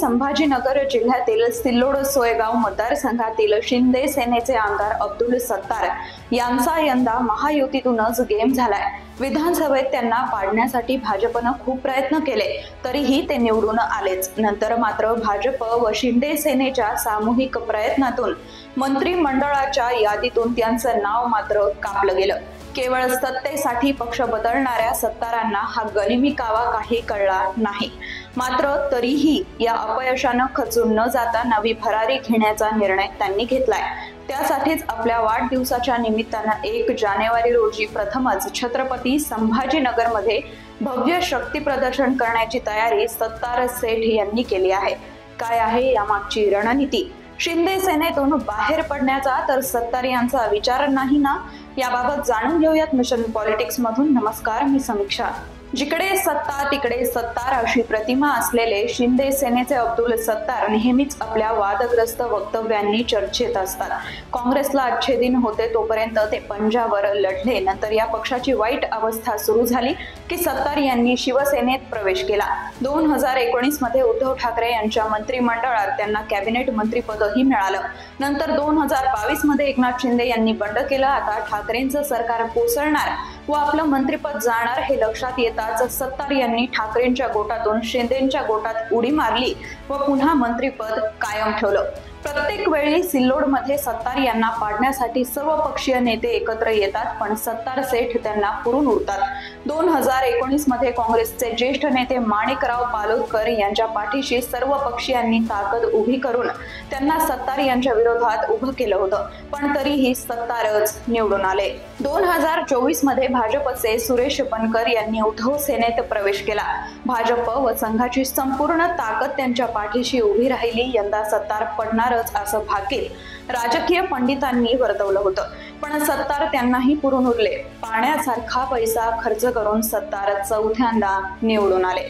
संभाजीनगर जिल्ह्यातील सिल्लोड सोयगाव मतदारसंघातील शिंदे सेनेचे आमदार अब्दुल सत्तार यांचा यंदा महायुतीतूनच गेम झालाय। विधानसभेत त्यांना पाडण्यासाठी भाजपनं खूप प्रयत्न केले, तरीही ते निवडून आलेच। नंतर मात्र भाजप व शिंदे सेनेच्या सामूहिक प्रयत्नातून मंत्रिमंडळाच्या यादीतून त्यांचं नाव मात्र कापलं गेलं। केवळ सत्तेसाठी पक्ष बदलणाऱ्या सत्तारांना हा गलिमी कावा काही कळला नाही। मात्र तरीही या अपयशानं खचून न जाता नवी भरारी घेण्याचा निर्णय त्यांनी घेतलाय। त्यासाठीच आपल्या वाढदिवसाच्या निमित्तानं 1 जानेवारी रोजी प्रथमच छत्रपती संभाजीनगरमध्ये भव्य शक्ती प्रदर्शन करण्याची तयारी सत्तार सेठ यांनी केली आहे। काय आहे यामागची रणनीती? शिंदे सेनेतून बाहेर पडण्याचा तर सत्तार यांचा विचार नाही ना? याबाबत जाणून घेऊयात मिशन पॉलिटिक्स मधून। नमस्कार, मी समीक्षा। जिकडे सत्ता तिकडे सत्तार अशी प्रतिमा असलेले शिंदे सेनेचे अब्दुल सत्तार नेहमीच आपल्या वादग्रस्त वक्तव्यांनी चर्चेत असतात। काँग्रेसला अच्छे दिन होते तोपर्यंत ते पंजावर लढले। नंतर या पक्षाची वाईट अवस्था सुरू झाली की सत्तार यांनी शिवसेनेत प्रवेश केला। 2019 मध्ये उद्धव ठाकरे यांच्या मंत्रिमंडळात त्यांना कॅबिनेट मंत्रीपदही मिळालं। नंतर 2022 मध्ये एकनाथ शिंदे यांनी बंड केलं। आता ठाकरेंचं सरकार कोसळणार व आपलं मंत्रिपद जाणार हे लक्षात येताच सत्तार यांनी ठाकरेंच्या गोटातून शिंदेंच्या गोटात उडी मारली व पुन्हा मंत्रिपद कायम ठेवलं। प्रत्येक वेळी सिल्लोडमध्ये सत्तार यांना पाडण्यासाठी सर्व पक्षीय नेते एकत्र येतात, पण सत्तार सेठ त्यांना पुरून उरतात। 2019 मध्ये काँग्रेसचे ज्येष्ठ नेते माणिकराव पालोदकर यांच्या पाठीशी सर्व पक्षीयांनी ताकद उभी करून त्यांना सत्तार यांच्या विरोधात उभं केलं होतं, पण तरीही सत्तारच निवडून आले। 2024 मध्ये भाजपचे सुरेश बनकर यांनी उद्धव सेनेत प्रवेश केला। भाजप व संघाची संपूर्ण ताकद त्यांच्या पाठीशी उभी राहिली। यंदा सत्तार पडणारच असं भाकीत राजकीय पंडितांनी वर्तवलं होतं, पण सत्तार त्यांनाही पुरून उरले। पाण्यासारखा पैसा खर्च करून सत्तार चौथ्यांदा निवडून आले।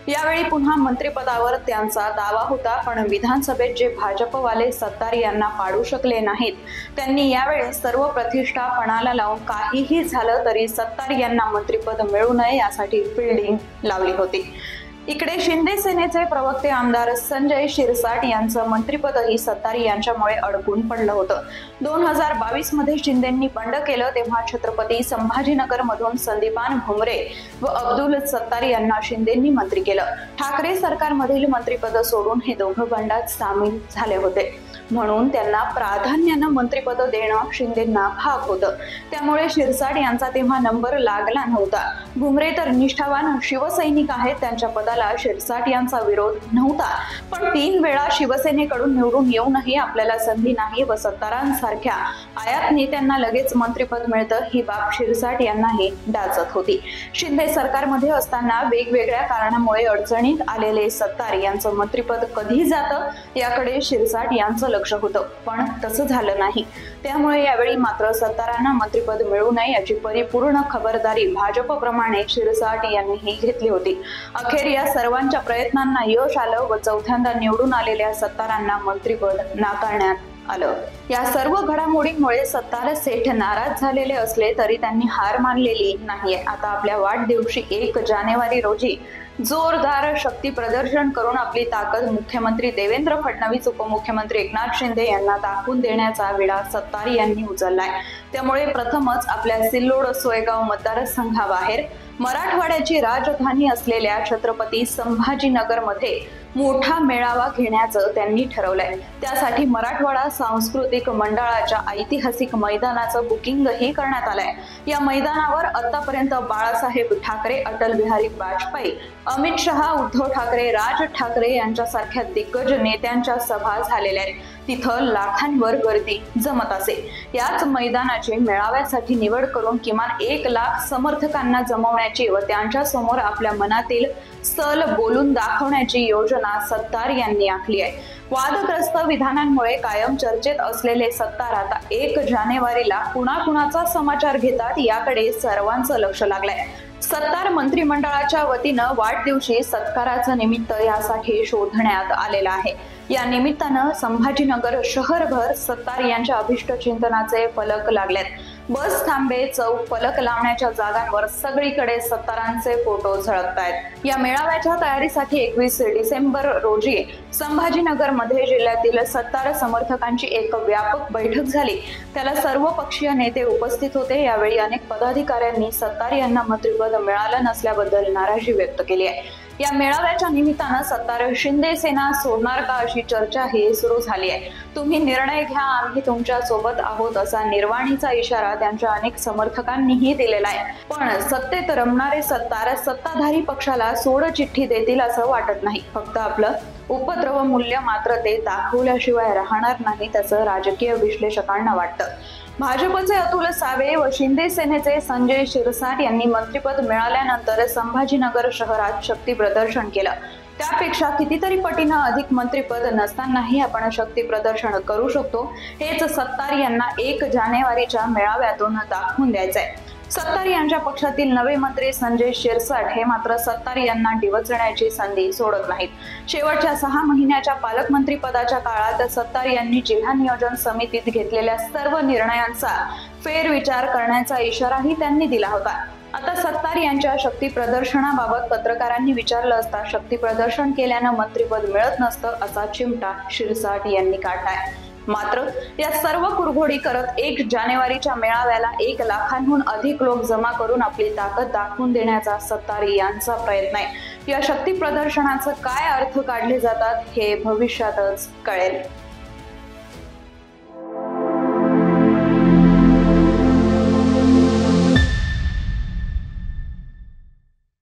यावेळी पुन्हा मंत्रिपदावर त्यांचा दावा होता, पण विधानसभेत जे भाजपवाले सत्तार यांना पाडू शकले नाहीत, त्यांनी यावेळी सर्व प्रतिष्ठा पणाला लावून काहीही झालं तरी सत्तार यांना मंत्रिपद मिळू नये यासाठी फिल्डिंग लावली होती। इकडे शिंदे सेनेचे प्रवक्ते आमदार संजय शिरसाट यांचं मंत्रिपदही सत्तार यांच्यामुळे अडकून पडलं होतं। 2022 मध्ये शिंदेंनी बंड केलं तेव्हा छत्रपती संभाजीनगर मधून संदीपान भुमरे व अब्दुल सत्तार यांना शिंदेंनी मंत्री केलं। ठाकरे सरकारमधील मंत्रिपद सोडून हे दोघं बंडात सामील झाले होते, म्हणून त्यांना प्राधान्यानं मंत्रिपद देणं शिंदेंना भाग होतं। त्यामुळे शिरसाट यांचा तेव्हा नंबर लागला नव्हता। भुमरे तर निष्ठावान शिवसैनिक आहेत, त्यांच्या पदाला शिरसाट यांचा विरोध नव्हता, पण 3 वेळा शिवसेनेकडून निवडून येऊनही आपल्याला संधी नाही व सत्तारांसारख्या आयात नेत्यांना लगेच मंत्रिपद मिळतं ही बाब शिरसाट यांनाही डाचत होती। शिंदे सरकारमध्ये असताना वेगवेगळ्या कारणामुळे अडचणीत आलेले सत्तार यांचं मंत्रिपद कधी जातं याकडे शिरसाट यांचं लक्ष होतं, पण तसं झालं नाही। त्यामुळे यावेळी मात्र सत्तारांना मंत्रिपद मिळू नये याची परिपूर्ण खबरदारी भाजपप्रमाणे शिरसाट यांनीही घेतली होती। अखेर या सर्वांच्या प्रयत्नांना यश आलं व चौथ्यांदा निवडून आलेल्या सत्तारांना मंत्रिपद नाकारण्यात आलं। या सर्व घडामोडींमुळे सत्तार सेठ नाराज झालेले असले तरी त्यांनी हार मानलेली नाहीये। आता आपल्या वाढदिवशी 1 जानेवारी रोजी जोरदार शक्ती प्रदर्शन करून आपली ताकद मुख्यमंत्री देवेंद्र फडणवीस, उपमुख्यमंत्री एकनाथ शिंदे यांना दाखवून देण्याचा विडा सत्तार यांनी उचललाय। त्यामुळे प्रथमच आपल्या सिल्लोड सोयगाव मतदारसंघाबाहेर मराठवाड्याची राजधानी असलेल्या छत्रपती संभाजीनगरमध्ये मोठा मेळावा घेण्याचं त्यांनी ठरवलंय। त्यासाठी मराठवाडा सांस्कृतिक मंडळाच्या ऐतिहासिक मैदानाचं बुकिंगही करण्यात आलंय। या मैदानावर आतापर्यंत बाळासाहेब ठाकरे, अटल बिहारी वाजपेयी, अमित शहा, उद्धव ठाकरे, राज ठाकरे यांच्यासारख्या दिग्गज नेत्यांच्या सभा झालेल्या आहेत। तिथं लाखांवर गर्दी जमत असे। याच मैदानाची मेळाव्यासाठी निवड करून किमान 1 लाख समर्थकांना जमवण्याची व त्यांच्या समोर आपल्या मनातील सल बोलून दाखवण्याची योजना सत्तार यांनी आखली आहे। वादग्रस्त विधानांमुळे कायम चर्चेत असलेले सत्तार आता 1 जानेवारीला कुणाकुणाचा समाचार घेतात याकडे सर्वांचं लक्ष लागलंय। सत्तार मंत्रिमंडळाच्या वतीनं वाढदिवशी सत्काराचं निमित्त यासाठी शोधण्यात आलेलं आहे। या निमित्तानं संभाजीनगर शहरभर सत्तार यांच्या अभिष्ट चिंतनाचे फलक लागलेत। बस थांबे, चौक, फलक लावण्याच्या जागांवर सगळीकडे सत्तारांचे फोटो झळकतायत। या मेळाव्याच्या तयारीसाठी 21 डिसेंबर रोजी संभाजीनगरमध्ये जिल्ह्यातील सत्तार समर्थकांची एक व्यापक बैठक झाली। त्याला सर्व पक्षीय नेते उपस्थित होते। यावेळी अनेक पदाधिकाऱ्यांनी सत्तार यांना मंत्रिपद मिळालं नसल्याबद्दल नाराजी व्यक्त केली आहे। या मेळाव्याच्या निमित्तानं सत्तार शिंदे सेना सोडणार का अशी चर्चा ही सुरू झाली आहे। तुम्ही निर्णय घ्या, आम्ही तुमच्या सोबत आहोत असा निर्वाणीचा इशारा त्यांच्या अनेक समर्थकांनीही दिलेला आहे। पण सत्तेत रमणारे सत्तार सत्ताधारी पक्षाला सोड चिठ्ठी देतील असं वाटत नाही। फक्त आपलं उपद्रव मूल्य मात्र ते दाखवल्याशिवाय राहणार नाही असं राजकीय विश्लेषकांना वाटतं। भाजपचे अतुल सावे व शिंदे सेनेचे संजय शिरसाट यांनी मंत्रिपद मिळाल्यानंतर संभाजीनगर शहरात शक्ती प्रदर्शन केलं। त्यापेक्षा कितीतरी पटीनं अधिक मंत्रिपद नसतानाही आपण शक्ती प्रदर्शन करू शकतो, हेच सत्तार यांना 1 जानेवारीच्या मेळाव्यातून दाखवून द्यायचंय। सत्तार यांच्या पक्षातील नवे मंत्री संजय शिरसाट हे मात्र सत्तार यांना डिवचण्याची संधी सोडत नाहीत। शेवटच्या 6 महिन्याच्या पालकमंत्री पदाच्या काळात सत्तार यांनी जिल्हा नियोजन समितीत घेतलेल्या सर्व निर्णयांचा फेरविचार करण्याचा इशाराही त्यांनी दिला होता। आता सत्तार यांच्या शक्ती प्रदर्शनाबाबत पत्रकारांनी विचारलं असता शक्ती प्रदर्शन केल्यानं मंत्रिपद मिळत नसतं असा चिमटा शिरसाट यांनी काढलाय। मात्र या सर्व कुरघोडी करत 1 जानेवारीच्या मेळाव्याला 1 लाखांहून अधिक लोक जमा करून आपली ताकद दाखवून देण्याचा सत्तार यांचा प्रयत्न आहे। या शक्ती प्रदर्शनाचं काय अर्थ काढले जातात हे भविष्यातच कळेल।